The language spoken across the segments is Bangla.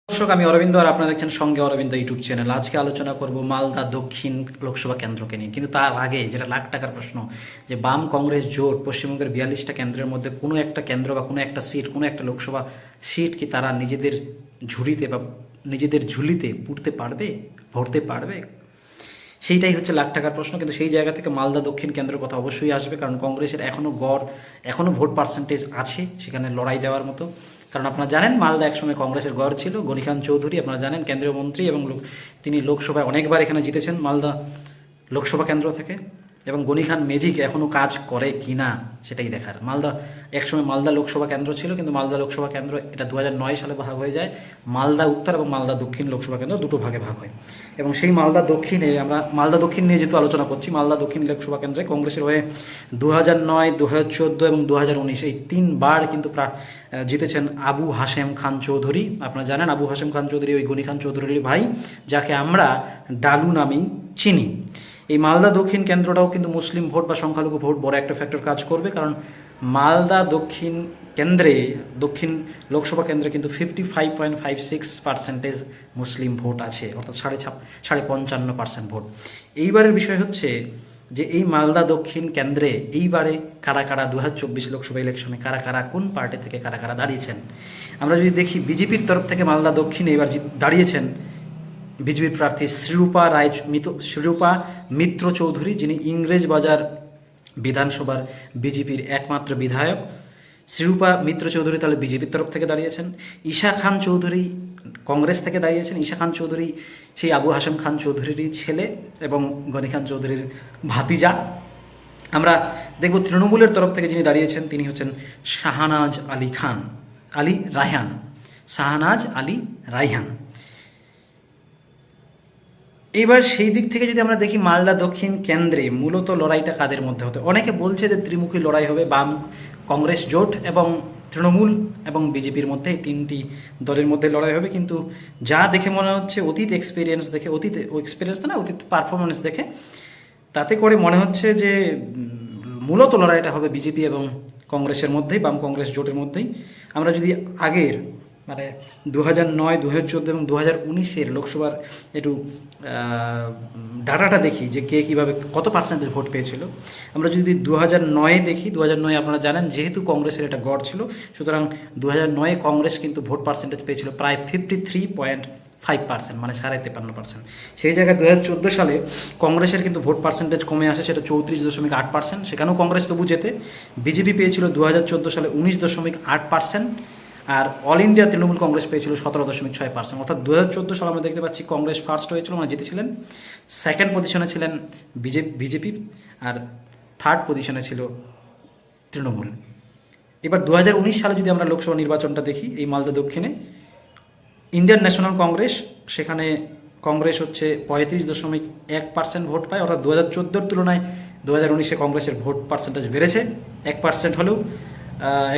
দর্শক, আমি অরবিন্দ আর আপনারা দেখছেন সঙ্গে অরবিন্দ ইউটিউব চ্যানেল। আজকে আলোচনা করব মালদা দক্ষিণ লোকসভা কেন্দ্রকে নিয়ে। কিন্তু তার আগে যেটা লাখ টাকার প্রশ্ন, যে বাম কংগ্রেস জোট পশ্চিমবঙ্গের 42টা কেন্দ্রের মধ্যে কোনো একটা কেন্দ্র বা কোনো একটা সিট, কোনো একটা লোকসভা সিট কি তারা নিজেদের ঝুড়িতে বা নিজেদের ঝুলিতে পুড়তে পারবে, ভরতে পারবে? সেইটাই হচ্ছে লাখ টাকার প্রশ্ন। কিন্তু সেই জায়গা থেকে মালদা দক্ষিণ কেন্দ্রের কথা অবশ্যই আসবে, কারণ কংগ্রেসের এখনও ভোট পার্সেন্টেজ আছে সেখানে লড়াই দেওয়ার মতো। কারণ আপনারা জানেন মালদা একসময় কংগ্রেসের গড় ছিল। গনি খান চৌধুরী আপনারা জানেন কেন্দ্রীয় মন্ত্রী এবং তিনি লোকসভায় অনেকবার এখানে জিতেছেন মালদা লোকসভা কেন্দ্র থেকে। এবং গনি খান ম্যাজিক এখনও কাজ করে কি না সেটাই দেখার। একসময় মালদা লোকসভা কেন্দ্র ছিল, কিন্তু মালদা লোকসভা কেন্দ্র এটা 2009 সালে ভাগ হয়ে যায়। মালদা উত্তর এবং মালদা দক্ষিণ লোকসভা কেন্দ্র দুটো ভাগে ভাগ হয়। এবং সেই মালদা দক্ষিণে আমরা মালদা দক্ষিণ নিয়ে যেহেতু আলোচনা করছি, মালদা দক্ষিণ লোকসভা কেন্দ্রে কংগ্রেসের হয়ে 2009, 2014 এবং 2019 এই তিনবার কিন্তু জিতেছেন আবু হাশেম খান চৌধুরী। আপনারা জানেন আবু হাশেম খান চৌধুরী ওই গনি খান চৌধুরীর ভাই, যাকে আমরা ডালু নামেই চিনি। এই মালদা দক্ষিণ কেন্দ্রটাও কিন্তু মুসলিম ভোট বা সংখ্যালঘু ভোট বড় একটা ফ্যাক্টর কাজ করবে, কারণ মালদা দক্ষিণ লোকসভা কেন্দ্রে কিন্তু 55.56% মুসলিম ভোট আছে, অর্থাৎ 55% ভোট। এইবারের বিষয় হচ্ছে যে এই মালদা দক্ষিণ কেন্দ্রে এইবারে কারা কারা 2024 লোকসভা ইলেকশনে কারা কারা কোন পার্টি থেকে কারা কারা দাঁড়িয়েছেন। আমরা যদি দেখি বিজেপির তরফ থেকে মালদা দক্ষিণে এবার দাঁড়িয়েছেন বিজেপির প্রার্থী শ্রীরূপা মিত্র চৌধুরী, যিনি ইংরেজবাজার বিধানসভার বিজেপির একমাত্র বিধায়ক। শ্রীরূপা মিত্র চৌধুরী তাহলে বিজেপির তরফ থেকে দাঁড়িয়েছেন। ঈশা খান চৌধুরী কংগ্রেস থেকে দাঁড়িয়েছেন। ঈশা খান চৌধুরী সেই আবু হাশেম খান চৌধুরীরই ছেলে এবং গনি খান চৌধুরীর ভাতিজা। আমরা দেখব তৃণমূলের তরফ থেকে যিনি দাঁড়িয়েছেন তিনি হচ্ছেন শাহনাজ আলী রায়হান। এবার সেই দিক থেকে যদি আমরা দেখি মালদা দক্ষিণ কেন্দ্রে মূলত লড়াইটা কাদের মধ্যে হতে, অনেকে বলছে যে ত্রিমুখী লড়াই হবে, বাম কংগ্রেস জোট এবং তৃণমূল এবং বিজেপির মধ্যে এই তিনটি দলের মধ্যে লড়াই হবে। কিন্তু যা দেখে মনে হচ্ছে অতীত পারফরমেন্স দেখে তাতে করে মনে হচ্ছে যে মূলত লড়াইটা হবে বিজেপি এবং কংগ্রেসের মধ্যেই, বাম কংগ্রেস জোটের মধ্যেই। আমরা যদি আগের 2009, 2014 এবং 2019 লোকসভার একটু ডাটাটা দেখি যে কে কীভাবে কত পার্সেন্টেজ ভোট পেয়েছিল। আমরা যদি 2009 দেখি, 2009 আপনারা জানেন যেহেতু কংগ্রেসের এটা গড় ছিল, সুতরাং 2009 কংগ্রেস কিন্তু ভোট পার্সেন্টেজ পেয়েছিল প্রায় 53.5%, মানে 53.5%। সেই জায়গায় 2014 সালে কংগ্রেসের কিন্তু ভোট পার্সেন্টেজ কমে আসে, সেটা 34.8%। সেখানেও কংগ্রেস তবু জেতে। বিজেপি পেয়েছিল 2014 সালে 19.8%, আর অল ইন্ডিয়া তৃণমূল কংগ্রেস পেয়েছিল 17.6%। অর্থাৎ 2014 সালে আমরা দেখতে পাচ্ছি কংগ্রেস ফার্স্ট হয়েছিল, মানে জিতেছিলেন। সেকেন্ড পজিশনে ছিলেন বিজেপি, আর থার্ড পজিশনে ছিল তৃণমূল। এবার 2019 সালে যদি আমরা লোকসভা নির্বাচনটা দেখি, এই মালদা দক্ষিণে ইন্ডিয়ান ন্যাশনাল কংগ্রেস, সেখানে কংগ্রেস হচ্ছে 35.1% ভোট পায়। অর্থাৎ 2014 তুলনায় 2019 কংগ্রেসের ভোট পার্সেন্টেজ বেড়েছে 1% হলেও,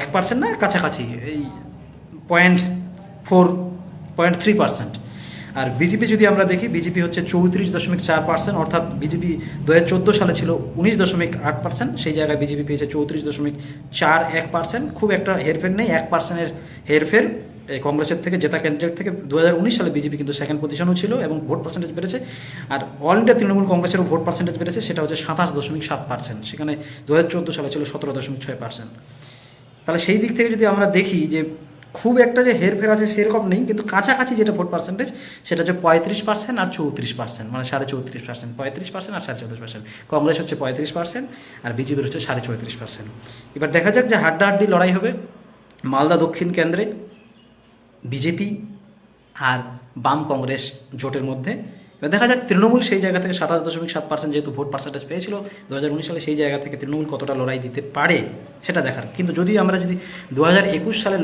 1% না, কাছাকাছি, এই 0.3%। আর বিজেপি যদি আমরা দেখি, বিজেপি হচ্ছে 34.4%, অর্থাৎ বিজেপি 2014 সালে ছিল 19.8%, সেই জায়গায় বিজেপি পেয়েছে 34.41%। খুব একটা হেরফের নেই, 1%-এর হেরফের কংগ্রেসের থেকে, জেতা ক্যান্ডিডেট থেকে। 2019 সালে বিজেপি কিন্তু সেকেন্ড পজিশনও ছিল এবং ভোট পার্সেন্টেজ বেড়েছে। আর অল ইন্ডিয়া তৃণমূল কংগ্রেসেরও ভোট পার্সেন্টেজ বেড়েছে, সেটা হচ্ছে 27.7%, সেখানে 2014 সালে ছিল 17.6%। তাহলে সেই দিক থেকে যদি আমরা দেখি যে খুব একটা যে হেরফের আছে সেরকম নেই, কিন্তু কাছাকাছি যেটা ভোট পার্সেন্টেজ সেটা হচ্ছে 35% আর 34%, মানে 34.5%, 35% আর 34.5%। কংগ্রেস হচ্ছে 35% আর বিজেপির হচ্ছে 34.5%। এবার দেখা যাক যে হাড্ডাহাড্ডি লড়াই হবে মালদা দক্ষিণ কেন্দ্রে বিজেপি আর বাম কংগ্রেস জোটের মধ্যে। এবার দেখা যাক তৃণমূল সেই জায়গা থেকে 27.7% যেহেতু ভোট পার্সেন্টেজ পেয়েছিল 2019 সালে, সেই জায়গা থেকে তৃণমূল কতটা লড়াই দিতে পারে সেটা দেখার। কিন্তু আমরা যদি 2021 সালে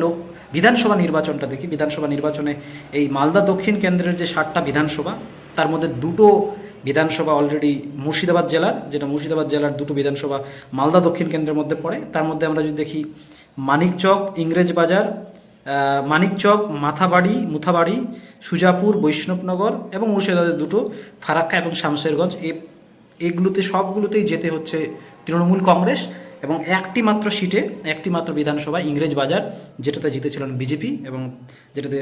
বিধানসভা নির্বাচনটা দেখি, বিধানসভা নির্বাচনে এই মালদা দক্ষিণ কেন্দ্রের যে 7টা বিধানসভা, তার মধ্যে দুটো বিধানসভা অলরেডি মুর্শিদাবাদ জেলার দুটো বিধানসভা মালদা দক্ষিণ কেন্দ্রের মধ্যে পড়ে। তার মধ্যে আমরা যদি দেখি মানিকচক, ইংরেজবাজার, মুথাবাড়ি, সুজাপুর, বৈষ্ণবনগর এবং মুর্শিদাবাদের দুটো ফারাক্কা এবং শামশেরগঞ্জ, এগুলোতে সবগুলোতেই যেতে হচ্ছে তৃণমূল কংগ্রেস। এবং একটি মাত্র বিধানসভা ইংরেজবাজার, যেটাতে জিতেছিলেন বিজেপি এবং যেটাতে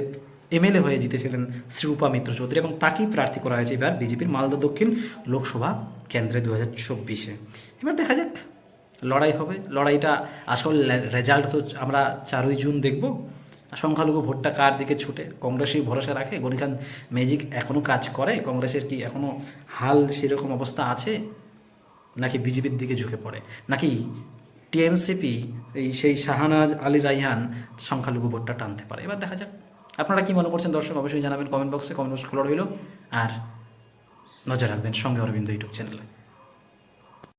এমএলএ হয়ে জিতেছিলেন শ্রীরূপা মিত্র চৌধুরী, এবং তাকেই প্রার্থী করা হয়েছে এবার বিজেপির মালদা দক্ষিণ লোকসভা কেন্দ্রে 2024-এ। এবার দেখা যাক, লড়াই হবে। লড়াইটা আসল রেজাল্ট তো আমরা 4ই জুন দেখব। সংখ্যালঘু ভোটটা কার দিকে ছুটে, কংগ্রেসই ভরসা রাখে, গণিকান্ত ম্যাজিক এখনও কাজ করে, কংগ্রেসের কি এখনও হাল সেরকম অবস্থা আছে, নাকি বিজেপির দিকে ঝুঁকে পড়ে, নাকি টিএমসিপি সেই শাহনাজ আলী রাইহান সংখ্যালঘু ভোটটা টানতে পারে। এবার দেখা যাক। আপনারা কি মনে করছেন দর্শক, অবশ্যই জানাবেন কমেন্ট বক্সে। কমেন্ট বক্স খোলা রইল, আর নজর রাখবেন সঙ্গে অরবিন্দ ইউটিউব চ্যানেলে।